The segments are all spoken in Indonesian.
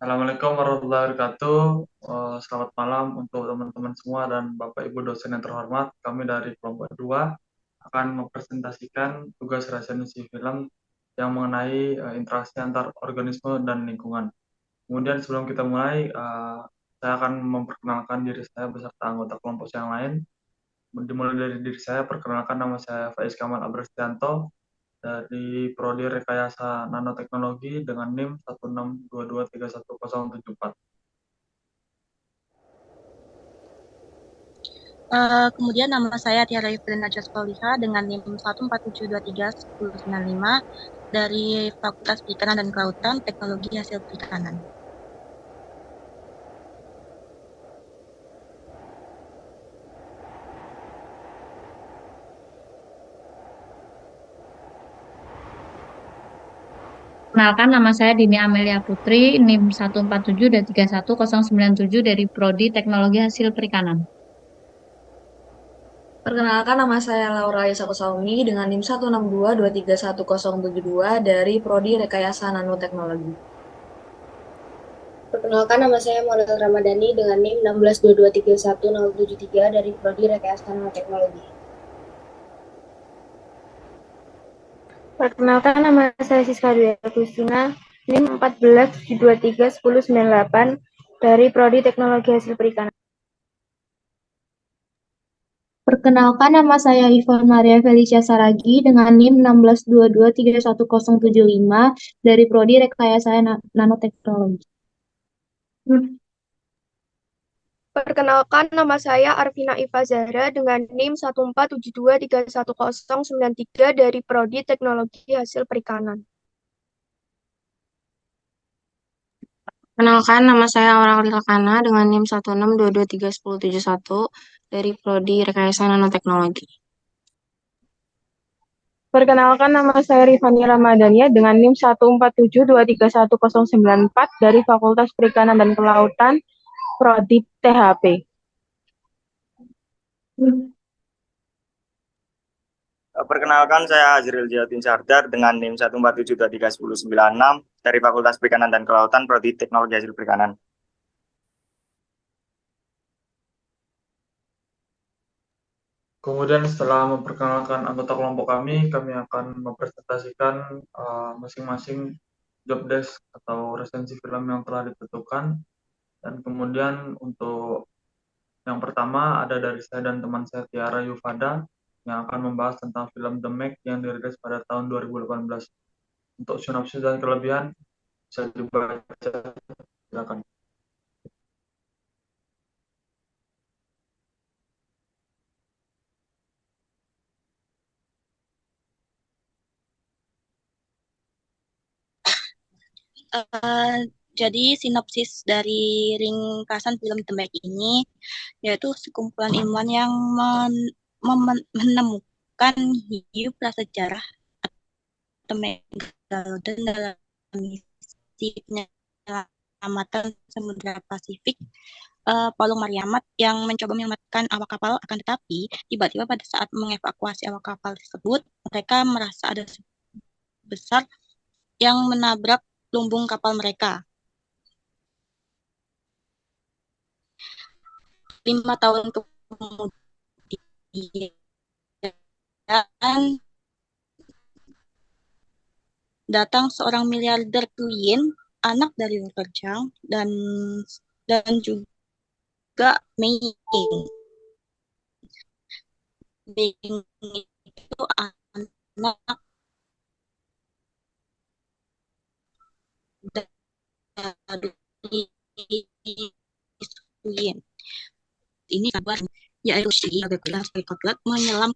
Assalamualaikum warahmatullahi wabarakatuh. Selamat malam untuk teman-teman semua dan Bapak Ibu dosen yang terhormat. Kami dari kelompok 2 akan mempresentasikan tugas resensi film yang mengenai interaksi antar organisme dan lingkungan. Kemudian sebelum kita mulai, saya akan memperkenalkan diri saya beserta anggota kelompok yang lain. Dimulai dari diri saya, perkenalkan nama saya Faiz Kamal Abrastianto dari Prodi Rekayasa Nanoteknologi dengan NIM 162231074. Kemudian nama saya Tiara Yufrina Jaspoliha dengan NIM 147231095 dari Fakultas Perikanan dan Kelautan Teknologi Hasil Perikanan. Kenalkan, nama saya Dini Amelia Putri, NIM 147-31097 dari Prodi Teknologi Hasil Perikanan. Perkenalkan, nama saya Laura Yasa Kusaumi dengan NIM 162231072 dari Prodi Rekayasa Nanoteknologi. Perkenalkan, nama saya Maulid Ramadhani dengan NIM 162231073 dari Prodi Rekayasa Nanoteknologi. Perkenalkan, nama saya Siska Dwi Agustina, NIM 1423198 dari Prodi Teknologi Hasil Perikanan. Perkenalkan, nama saya Ivon Maria Felicia Saragi dengan NIM 162231075 dari Prodi Rekayasa Nanoteknologi. Perkenalkan, nama saya Arvina Iva Zahra dengan NIM 147231093 dari Prodi Teknologi Hasil Perikanan. Perkenalkan, nama saya Aurel Lilakana dengan NIM 162231071 dari Prodi Rekayasa Nanoteknologi. Perkenalkan, nama saya Rifani Ramadhania dengan NIM 147231094 dari Fakultas Perikanan dan Kelautan Prodi THP. Perkenalkan, saya Azril Jatin Sardar dengan NIM 147231096 dari Fakultas Perikanan dan Kelautan Prodi Teknologi Hasil Perikanan. Kemudian setelah memperkenalkan anggota kelompok kami akan mempresentasikan masing-masing job desk atau resensi film yang telah ditentukan. Dan kemudian untuk yang pertama ada dari saya dan teman saya Tiara Yufada yang akan membahas tentang film The Meg yang dirilis pada tahun 2018. Untuk sinopsis dan kelebihan bisa dibaca, silakan. Jadi sinopsis dari ringkasan film The Meg ini yaitu sekumpulan ilmuwan yang menemukan hiu prasejarah atau megalodon dalam misi penyelamatan Samudra Pasifik Palung Mariamat yang mencoba menyelamatkan awak kapal, akan tetapi tiba-tiba pada saat mengevakuasi awak kapal tersebut mereka merasa ada besar yang menabrak lumbung kapal mereka. 5 tahun kemudian datang seorang miliarder Tuyin, anak dari Walter Chang dan juga Mei. Mei itu anak dari Tuyin. Ini kabar yaitu sebagai pilot menyelam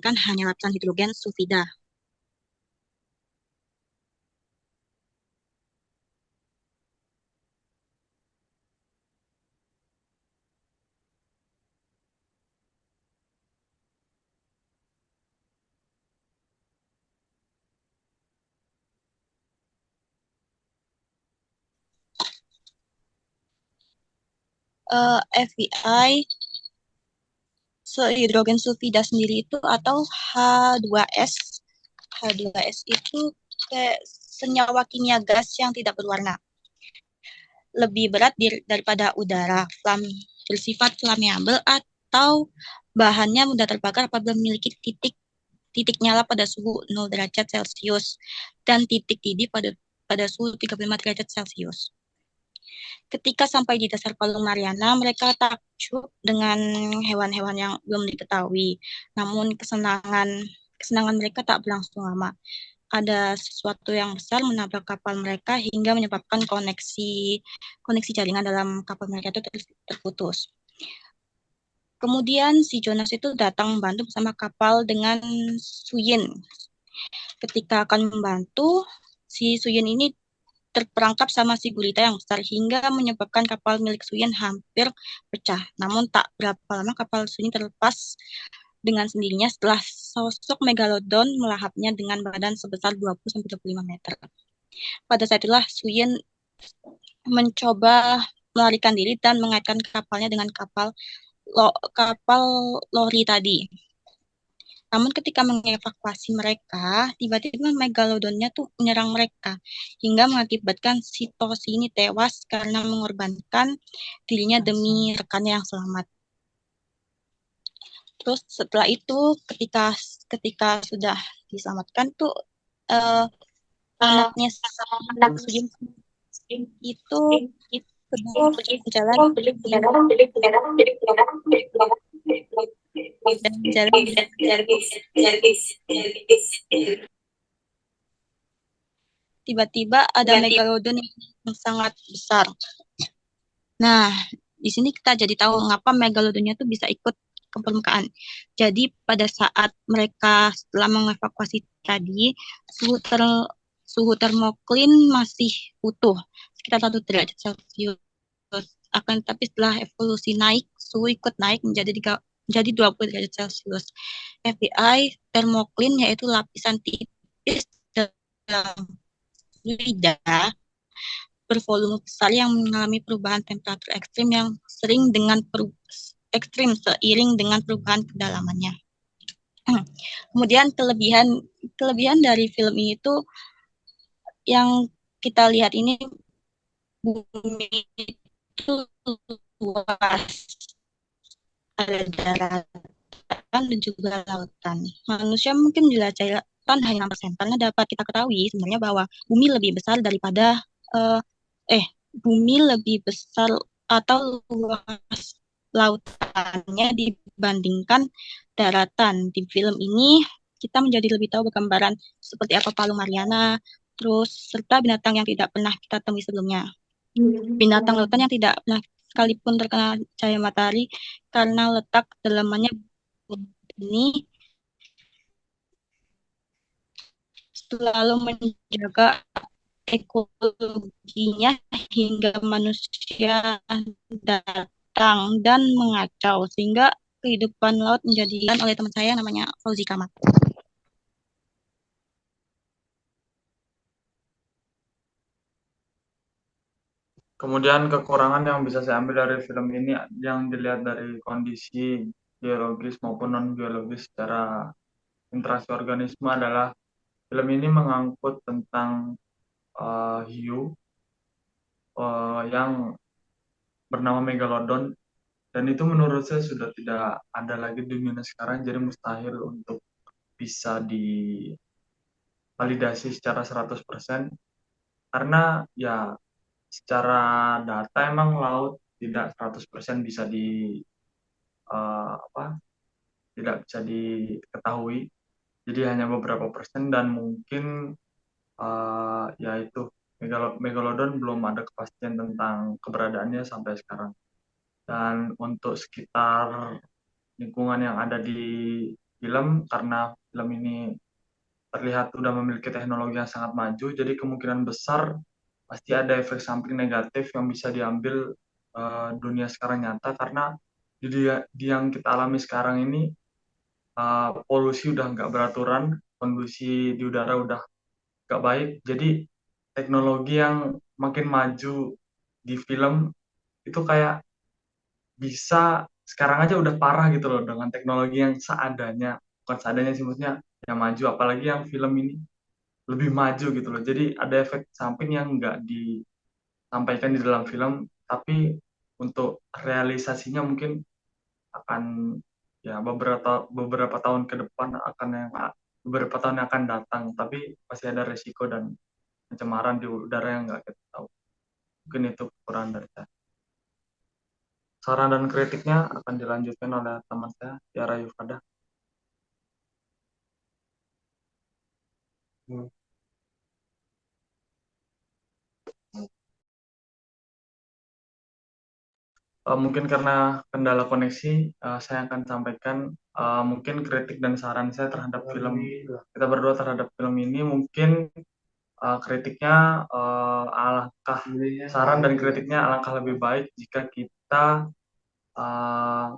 kan hanya lapisan hidrogen sulfida. FBI sehidrogen sulfida sendiri itu atau H2S. H2S itu kayak senyawa kimia gas yang tidak berwarna. Lebih berat daripada udara, bersifat flammable atau bahannya mudah terbakar apabila memiliki titik nyala pada suhu 0 derajat Celcius dan titik didih pada suhu 35 derajat Celcius. Ketika sampai di dasar Palung Mariana, mereka takjub dengan hewan-hewan yang belum diketahui. Namun kesenangan mereka tak berlangsung lama. Ada sesuatu yang besar menabrak kapal mereka hingga menyebabkan koneksi jaringan dalam kapal mereka itu terputus. Kemudian si Jonas itu datang membantu bersama kapal dengan Suyin. Ketika akan membantu, si Suyin ini terperangkap sama si gurita yang besar hingga menyebabkan kapal milik Suyin hampir pecah. Namun tak berapa lama kapal Suyin terlepas dengan sendirinya setelah sosok megalodon melahapnya dengan badan sebesar 20-25 meter. Pada saat itulah Suyin mencoba melarikan diri dan mengaitkan kapalnya dengan kapal lori tadi. Namun ketika mengevakuasi mereka, tiba-tiba megalodonnya tuh menyerang mereka hingga mengakibatkan si Toshi ini tewas karena mengorbankan dirinya demi rekannya yang selamat. Terus setelah itu ketika sudah diselamatkan tuh anaknya itu berjalan tiba-tiba ada megalodon yang sangat besar. Nah, di sini kita jadi tahu mengapa megalodonnya tuh bisa ikut ke permukaan. Jadi pada saat mereka setelah mengevakuasi tadi, suhu termoklin masih utuh, sekitar 1 derajat Celcius. Akan tetapi setelah evolusi naik, suhu ikut naik menjadi 20 derajat Celcius. FBI termoklin yaitu lapisan tipis dalam fluida bervolume besar yang mengalami perubahan temperatur ekstrim yang seiring dengan perubahan kedalamannya. Kemudian kelebihan dari film ini itu yang kita lihat ini bumi itu luas, ada daratan dan juga lautan. Manusia mungkin menjelajahi lautan hanya 6%, karena dapat kita ketahui sebenarnya bahwa bumi lebih besar daripada bumi lebih besar atau luas lautannya dibandingkan daratan. Di film ini kita menjadi lebih tahu gambaran seperti apa Palung Mariana, terus serta binatang yang tidak pernah kita temui sebelumnya. Binatang lautan yang tidak pernah sekalipun terkena cahaya matahari karena letak kedalamannya ini selalu menjaga ekologinya hingga manusia datang dan mengacau sehingga kehidupan laut menjadikan oleh teman saya namanya Fauzi Kamat. Kemudian kekurangan yang bisa saya ambil dari film ini yang dilihat dari kondisi biologis maupun non-biologis secara interaksi organisme adalah film ini mengangkut tentang hiu yang bernama Megalodon, dan itu menurut saya sudah tidak ada lagi di dunia sekarang, jadi mustahil untuk bisa divalidasi secara 100% karena ya secara data emang laut tidak 100% bisa tidak bisa diketahui, jadi hanya beberapa persen, dan mungkin yaitu Megalodon belum ada kepastian tentang keberadaannya sampai sekarang. Dan untuk sekitar lingkungan yang ada di film, karena film ini terlihat sudah memiliki teknologi yang sangat maju, jadi kemungkinan besar pasti ada efek samping negatif yang bisa diambil dunia sekarang nyata, karena di yang kita alami sekarang ini polusi udah nggak beraturan, kondisi di udara udah nggak baik, jadi teknologi yang makin maju di film itu kayak bisa sekarang aja udah parah gitu loh dengan teknologi yang seadanya, bukan seadanya sih maksudnya yang maju, apalagi yang film ini lebih maju gitu loh. Jadi ada efek samping yang nggak disampaikan di dalam film, tapi untuk realisasinya mungkin akan ya beberapa tahun ke depan akan yang beberapa tahun yang akan datang, tapi pasti ada resiko dan pencemaran di udara yang nggak kita tahu. Mungkin itu kekurangan dari saya. Saran dan kritiknya akan dilanjutkan oleh teman saya, Tiara Yufada. Mungkin karena kendala koneksi, saya akan sampaikan mungkin kritik dan saran saya terhadap film kita berdua terhadap film ini. Mungkin kritiknya alangkah saran dan kritiknya alangkah lebih baik jika kita uh,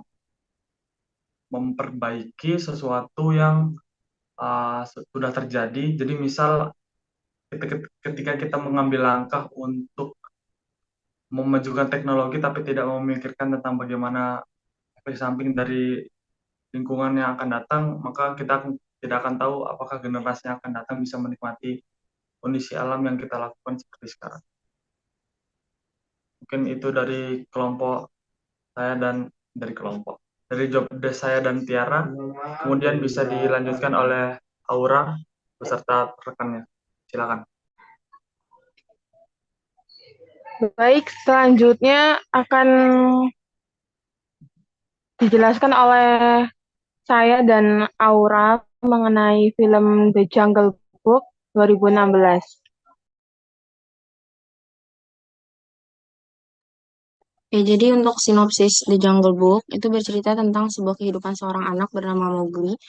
memperbaiki sesuatu yang sudah terjadi. Jadi misal ketika kita mengambil langkah untuk memajukan teknologi tapi tidak memikirkan tentang bagaimana efek samping dari lingkungan yang akan datang, maka kita tidak akan tahu apakah generasi yang akan datang bisa menikmati kondisi alam yang kita lakukan seperti sekarang. Mungkin itu dari kelompok saya dan dari job desk saya dan Tiara. Kemudian bisa dilanjutkan oleh Aura beserta rekannya. Silakan. Baik, selanjutnya akan dijelaskan oleh saya dan Aura mengenai film The Jungle Book 2016. Ya, jadi untuk sinopsis The Jungle Book itu bercerita tentang sebuah kehidupan seorang anak bernama Mowgli.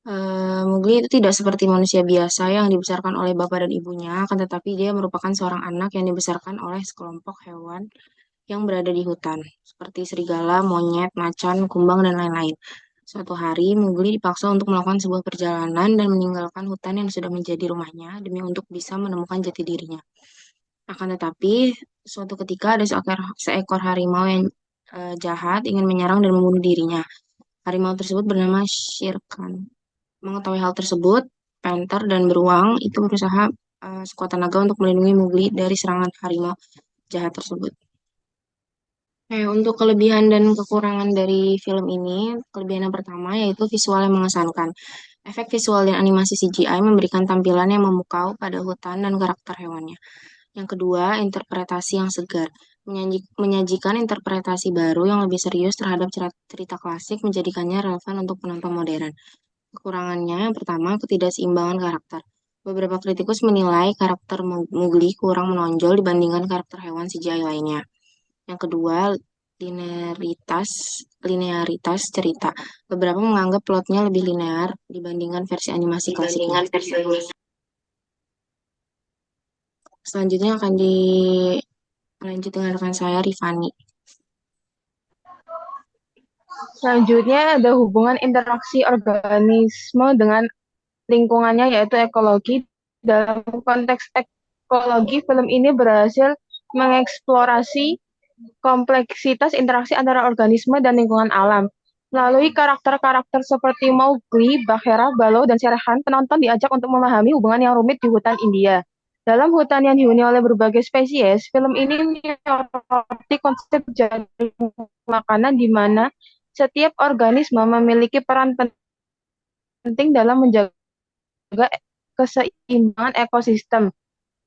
Mowgli itu tidak seperti manusia biasa yang dibesarkan oleh bapak dan ibunya, akan tetapi dia merupakan seorang anak yang dibesarkan oleh sekelompok hewan yang berada di hutan, seperti serigala, monyet, macan, kumbang, dan lain-lain. Suatu hari, Mowgli dipaksa untuk melakukan sebuah perjalanan dan meninggalkan hutan yang sudah menjadi rumahnya demi untuk bisa menemukan jati dirinya. Akan tetapi, suatu ketika ada seekor harimau yang jahat ingin menyerang dan membunuh dirinya. Harimau tersebut bernama Shere Khan. Mengetahui hal tersebut, Panther dan Beruang itu berusaha sekuat tenaga untuk melindungi Mowgli dari serangan harimau jahat tersebut. Untuk kelebihan dan kekurangan dari film ini, kelebihan yang pertama yaitu visual yang mengesankan. Efek visual dan animasi CGI memberikan tampilan yang memukau pada hutan dan karakter hewannya. Yang kedua, interpretasi yang segar. Menyajikan interpretasi baru yang lebih serius terhadap cerita klasik menjadikannya relevan untuk penonton modern. Kekurangannya, yang pertama, ketidakseimbangan karakter. Beberapa kritikus menilai karakter Mowgli kurang menonjol dibandingkan karakter hewan CGI lainnya. Yang kedua, linearitas cerita. Beberapa menganggap plotnya lebih linear dibandingkan versi animasi klasiknya. Selanjutnya akan dilanjut dengan rekan saya, Rifani. Selanjutnya ada hubungan interaksi organisme dengan lingkungannya yaitu ekologi. Dalam konteks ekologi, film ini berhasil mengeksplorasi kompleksitas interaksi antara organisme dan lingkungan alam. Melalui karakter-karakter seperti Mowgli, Bagheera, Baloo, dan Shere Khan, penonton diajak untuk memahami hubungan yang rumit di hutan India. Dalam hutan yang dihuni oleh berbagai spesies, film ini menyoroti konsep jaring makanan di mana setiap organisme memiliki peran penting dalam menjaga keseimbangan ekosistem.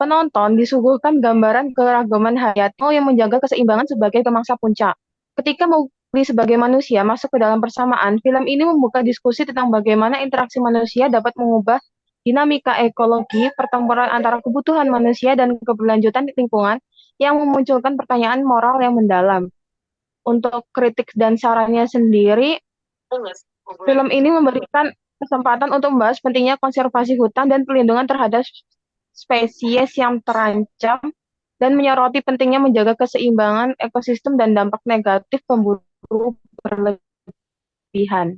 Penonton disuguhkan gambaran keragaman hayati yang menjaga keseimbangan sebagai pemangsa puncak. Ketika Mowgli sebagai manusia masuk ke dalam persamaan, film ini membuka diskusi tentang bagaimana interaksi manusia dapat mengubah dinamika ekologi, pertempuran antara kebutuhan manusia dan keberlanjutan lingkungan yang memunculkan pertanyaan moral yang mendalam. Untuk kritik dan sarannya sendiri, film ini memberikan kesempatan untuk membahas pentingnya konservasi hutan dan perlindungan terhadap spesies yang terancam dan menyoroti pentingnya menjaga keseimbangan ekosistem dan dampak negatif pemburu berlebihan.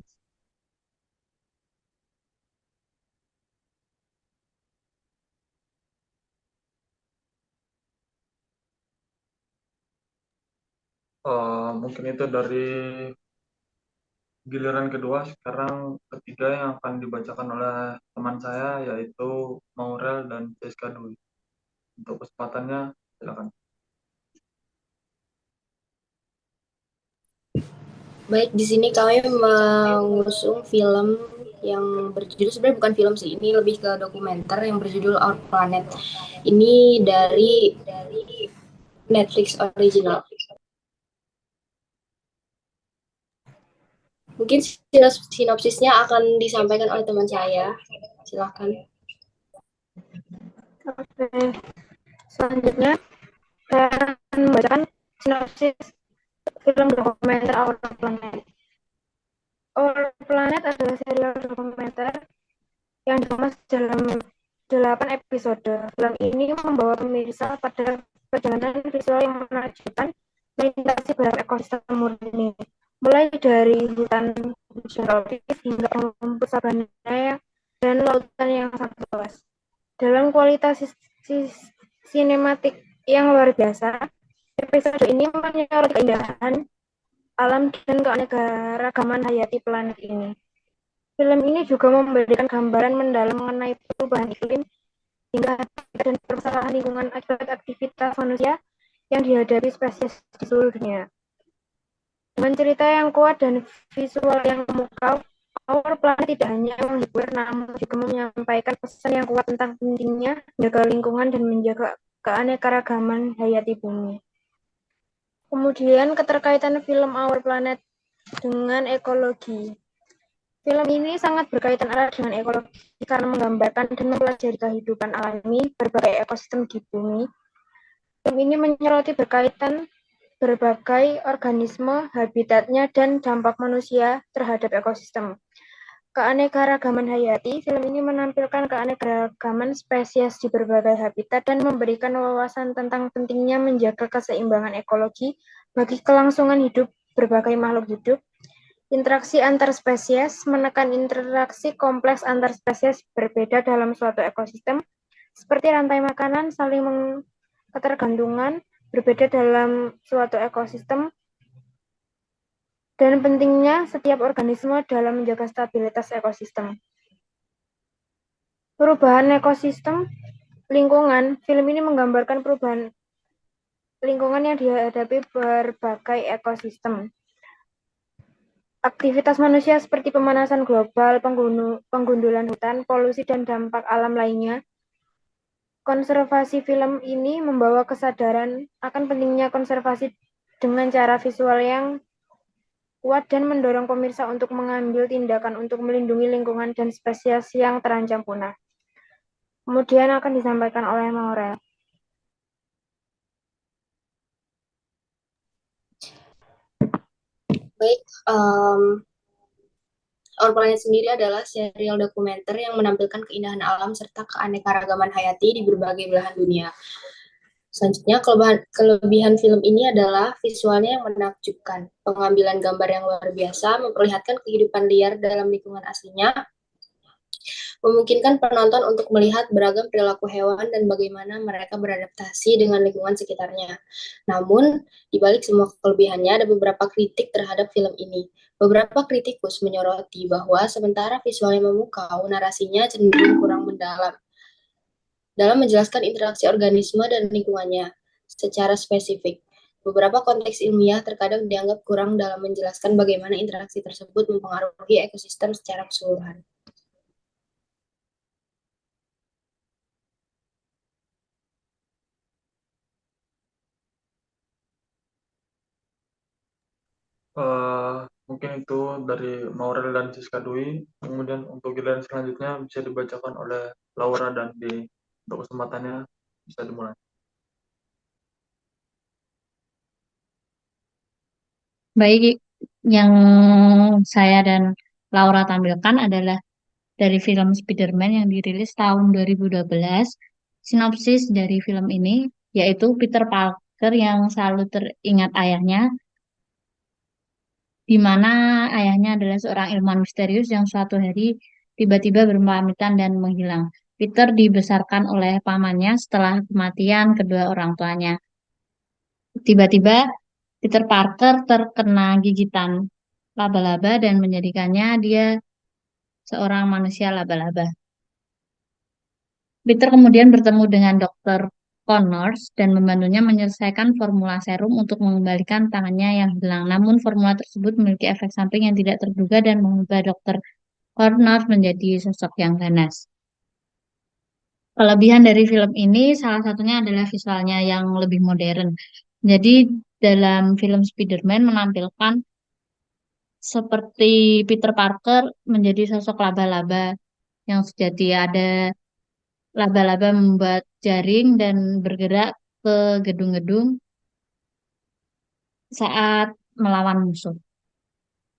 Mungkin itu dari giliran kedua, sekarang ketiga yang akan dibacakan oleh teman saya, yaitu Maurel dan Jessica Dwi. Untuk kesempatannya, silakan. Baik, di sini kami mengusung film yang berjudul, sebenarnya bukan film sih, ini lebih ke dokumenter yang berjudul Our Planet. Ini dari Netflix original. Mungkin sinopsisnya akan disampaikan oleh teman saya. Silahkan. Oke. Selanjutnya, saya akan membacakan sinopsis film dokumenter Our Planet. Our Planet adalah serial dokumenter yang dikemas dalam 8 episode. Film ini membawa pemirsa pada perjalanan visual yang menakjubkan melintasi beragam ekosistem murni, mulai dari hutan generatif hingga rumput sabana dan lautan yang sangat luas. Dalam kualitas sinematik yang luar biasa, episode ini menyoroti keindahan alam dan keanekaragaman hayati planet ini. Film ini juga memberikan gambaran mendalam mengenai perubahan iklim hingga dan permasalahan lingkungan akibat aktivitas manusia yang dihadapi spesies di seluruh dunia. Dengan cerita yang kuat dan visual yang memukau, Our Planet tidak hanya menghibur, namun juga menyampaikan pesan yang kuat tentang pentingnya menjaga lingkungan dan menjaga keanekaragaman hayati bumi. Kemudian keterkaitan film Our Planet dengan ekologi. Film ini sangat berkaitan erat dengan ekologi karena menggambarkan dan mempelajari kehidupan alami berbagai ekosistem di bumi. Film ini menyoroti berkaitan berbagai organisme, habitatnya, dan dampak manusia terhadap ekosistem. Keanekaragaman hayati, film ini menampilkan keanekaragaman spesies di berbagai habitat dan memberikan wawasan tentang pentingnya menjaga keseimbangan ekologi bagi kelangsungan hidup berbagai makhluk hidup. Interaksi antar spesies, menekan interaksi kompleks antar spesies berbeda dalam suatu ekosistem, seperti rantai makanan, saling ketergantungan, berbeda dalam suatu ekosistem, dan pentingnya setiap organisme dalam menjaga stabilitas ekosistem. Perubahan ekosistem lingkungan, film ini menggambarkan perubahan lingkungan yang dihadapi berbagai ekosistem. Aktivitas manusia seperti pemanasan global, penggundulan hutan, polusi, dan dampak alam lainnya. Konservasi film ini membawa kesadaran akan pentingnya konservasi dengan cara visual yang kuat dan mendorong pemirsa untuk mengambil tindakan untuk melindungi lingkungan dan spesies yang terancam punah. Kemudian akan disampaikan oleh Maurel. Baik, Our Planet sendiri adalah serial dokumenter yang menampilkan keindahan alam serta keanekaragaman hayati di berbagai belahan dunia. Selanjutnya, kelebihan film ini adalah visualnya yang menakjubkan. Pengambilan gambar yang luar biasa memperlihatkan kehidupan liar dalam lingkungan aslinya, memungkinkan penonton untuk melihat beragam perilaku hewan dan bagaimana mereka beradaptasi dengan lingkungan sekitarnya. Namun, di balik semua kelebihannya, ada beberapa kritik terhadap film ini. Beberapa kritikus menyoroti bahwa sementara visualnya memukau, narasinya cenderung kurang mendalam dalam menjelaskan interaksi organisme dan lingkungannya secara spesifik. Beberapa konteks ilmiah terkadang dianggap kurang dalam menjelaskan bagaimana interaksi tersebut mempengaruhi ekosistem secara keseluruhan. Mungkin itu dari Maurel dan Siska Dwi. Kemudian untuk giliran selanjutnya bisa dibacakan oleh Laura dan di untuk kesempatannya bisa dimulai. Baik, yang saya dan Laura tampilkan adalah dari film Spider-Man yang dirilis tahun 2012. Sinopsis dari film ini yaitu Peter Parker yang selalu teringat ayahnya, di mana ayahnya adalah seorang ilmuwan misterius yang suatu hari tiba-tiba berpamitan dan menghilang. Peter dibesarkan oleh pamannya setelah kematian kedua orang tuanya. Tiba-tiba Peter Parker terkena gigitan laba-laba dan menjadikannya dia seorang manusia laba-laba. Peter kemudian bertemu dengan Dr. Connors dan membantunya menyelesaikan formula serum untuk mengembalikan tangannya yang hilang. Namun formula tersebut memiliki efek samping yang tidak terduga dan mengubah Dr. Connors menjadi sosok yang ganas. Kelebihan dari film ini salah satunya adalah visualnya yang lebih modern. Jadi dalam film Spider-Man menampilkan seperti Peter Parker menjadi sosok laba-laba yang sejati. Ada laba-laba membuat jaring dan bergerak ke gedung-gedung saat melawan musuh.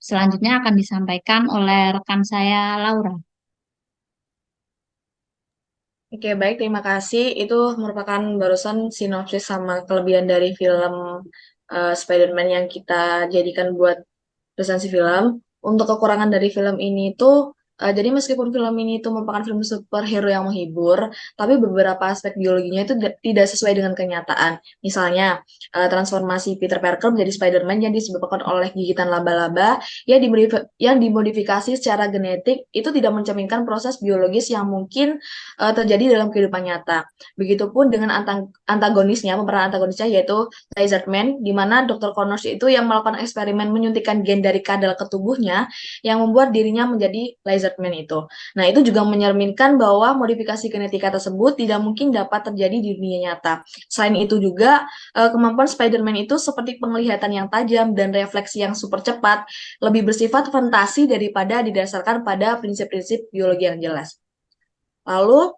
Selanjutnya akan disampaikan oleh rekan saya, Laura. Oke, baik, terima kasih. Itu merupakan barusan sinopsis sama kelebihan dari film Spider-Man yang kita jadikan buat resensi film. Untuk kekurangan dari film ini tuh, jadi meskipun film ini itu merupakan film superhero yang menghibur, tapi beberapa aspek biologinya itu tidak sesuai dengan kenyataan. Misalnya, transformasi Peter Parker menjadi Spider-Man yang disebabkan oleh gigitan laba-laba yang dimodifikasi secara genetik itu tidak mencerminkan proses biologis yang mungkin terjadi dalam kehidupan nyata. Begitupun dengan antagonisnya, pemeran antagonisnya yaitu Lizardman, di mana Dr. Connors itu yang melakukan eksperimen menyuntikkan gen dari kadal ke tubuhnya yang membuat dirinya menjadi Lizardman itu. Nah, itu juga mencerminkan bahwa modifikasi genetika tersebut tidak mungkin dapat terjadi di dunia nyata. Selain itu juga, kemampuan Spider-Man itu seperti penglihatan yang tajam dan refleksi yang super cepat, lebih bersifat fantasi daripada didasarkan pada prinsip-prinsip biologi yang jelas. Lalu,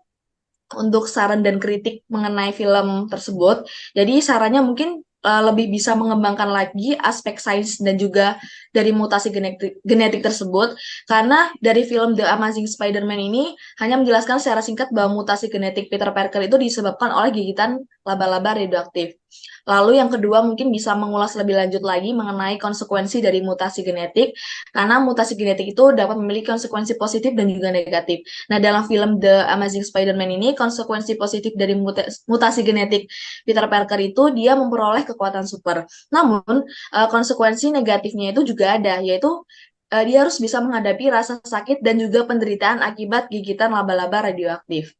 untuk saran dan kritik mengenai film tersebut, jadi sarannya mungkin lebih bisa mengembangkan lagi aspek sains dan juga dari mutasi genetik tersebut, karena dari film The Amazing Spider-Man ini hanya menjelaskan secara singkat bahwa mutasi genetik Peter Parker itu disebabkan oleh gigitan laba-laba radioaktif. Lalu yang kedua mungkin bisa mengulas lebih lanjut lagi mengenai konsekuensi dari mutasi genetik, karena mutasi genetik itu dapat memiliki konsekuensi positif dan juga negatif. Nah, dalam film The Amazing Spider-Man ini, konsekuensi positif dari mutasi genetik Peter Parker itu dia memperoleh kekuatan super. Namun, konsekuensi negatifnya itu juga ada, yaitu dia harus bisa menghadapi rasa sakit dan juga penderitaan akibat gigitan laba-laba radioaktif.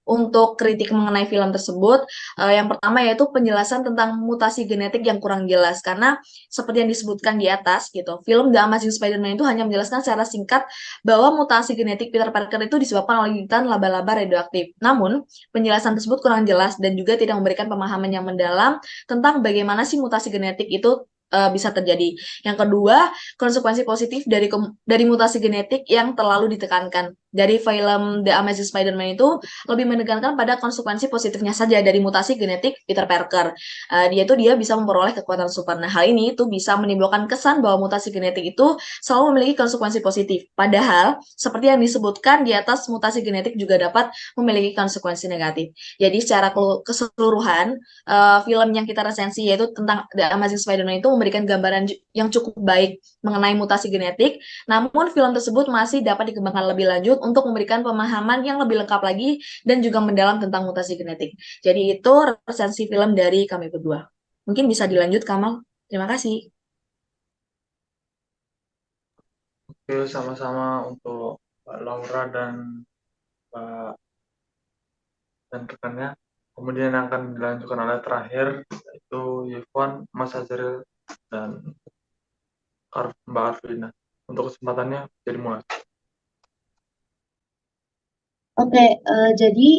Untuk kritik mengenai film tersebut, yang pertama yaitu penjelasan tentang mutasi genetik yang kurang jelas, karena seperti yang disebutkan di atas gitu, film The Amazing Spider-Man itu hanya menjelaskan secara singkat bahwa mutasi genetik Peter Parker itu disebabkan oleh gigitan laba-laba radioaktif. Namun, penjelasan tersebut kurang jelas dan juga tidak memberikan pemahaman yang mendalam tentang bagaimana sih mutasi genetik itu bisa terjadi. Yang kedua, konsekuensi positif dari mutasi genetik yang terlalu ditekankan. Dari film The Amazing Spider-Man itu lebih menekankan pada konsekuensi positifnya saja dari mutasi genetik Peter Parker. Dia bisa memperoleh kekuatan super. Nah, hal ini itu bisa menimbulkan kesan bahwa mutasi genetik itu selalu memiliki konsekuensi positif. Padahal, seperti yang disebutkan di atas, mutasi genetik juga dapat memiliki konsekuensi negatif. Jadi, secara keseluruhan, film yang kita resensi yaitu tentang The Amazing Spider-Man itu memberikan gambaran yang cukup baik mengenai mutasi genetik, namun film tersebut masih dapat dikembangkan lebih lanjut untuk memberikan pemahaman yang lebih lengkap lagi dan juga mendalam tentang mutasi genetik. Jadi itu resensi film dari kami berdua. Mungkin bisa dilanjut, Kamal. Terima kasih. Oke, sama-sama untuk Mbak Laura dan Mbak dan rekannya. Kemudian yang akan dilanjutkan oleh terakhir yaitu Yvonne, Mas Azril, dan Mbak Arvina. Untuk kesempatannya jadi mulai. Oke, jadi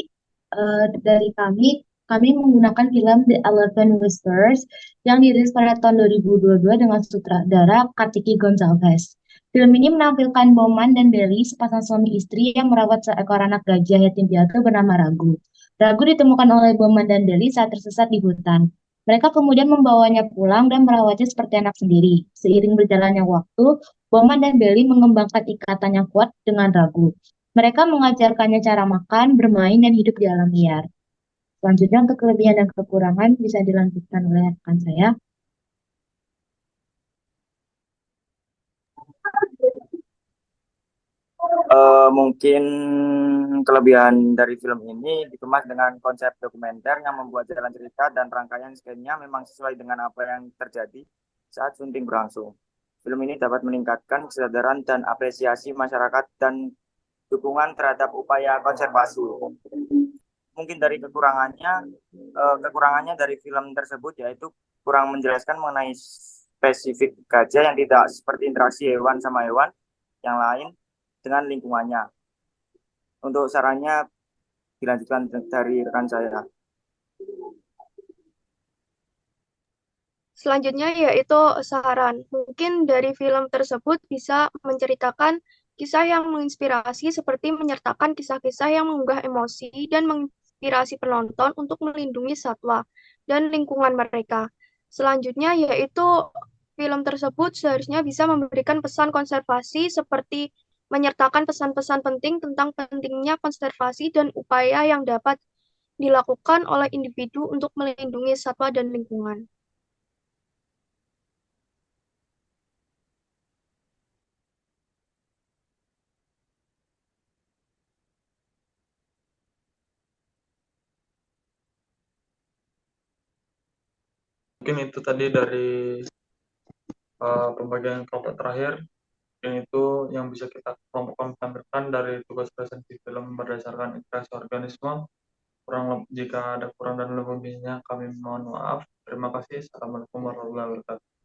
dari kami menggunakan film The Eleven Whispers yang dirilis pada tahun 2022 dengan sutradara Kartiki Gonçalves. Film ini menampilkan Bowman dan Belly, sepasang suami istri yang merawat seekor anak gajah yatim piatu bernama Ragu. Ragu ditemukan oleh Bowman dan Belly saat tersesat di hutan. Mereka kemudian membawanya pulang dan merawatnya seperti anak sendiri. Seiring berjalannya waktu, Bowman dan Belly mengembangkan ikatan yang kuat dengan Ragu. Mereka mengajarkannya cara makan, bermain, dan hidup di alam liar. Selanjutnya untuk kelebihan dan kekurangan bisa dilanjutkan oleh rekan saya. Mungkin kelebihan dari film ini dikemas dengan konsep dokumenter yang membuat jalan cerita dan rangkaian skennya memang sesuai dengan apa yang terjadi saat syuting berlangsung. Film ini dapat meningkatkan kesadaran dan apresiasi masyarakat dan dukungan terhadap upaya konservasi. Mungkin dari kekurangannya dari film tersebut yaitu kurang menjelaskan mengenai spesifik gajah yang tidak seperti interaksi hewan sama hewan yang lain dengan lingkungannya. Untuk sarannya dilanjutkan dari rekan saya. Selanjutnya yaitu saran. Mungkin dari film tersebut bisa menceritakan kisah yang menginspirasi seperti menyertakan kisah-kisah yang mengunggah emosi dan menginspirasi penonton untuk melindungi satwa dan lingkungan mereka. Selanjutnya yaitu film tersebut seharusnya bisa memberikan pesan konservasi seperti menyertakan pesan-pesan penting tentang pentingnya konservasi dan upaya yang dapat dilakukan oleh individu untuk melindungi satwa dan lingkungan. Mungkin itu tadi dari pembagian kelompok terakhir. Yang itu yang bisa kita kelompokkan tampilkan dari tugas resensi film berdasarkan interaksi organisme. Jika ada kurang dan lebihnya kami mohon maaf. Terima kasih. Assalamualaikum warahmatullahi wabarakatuh.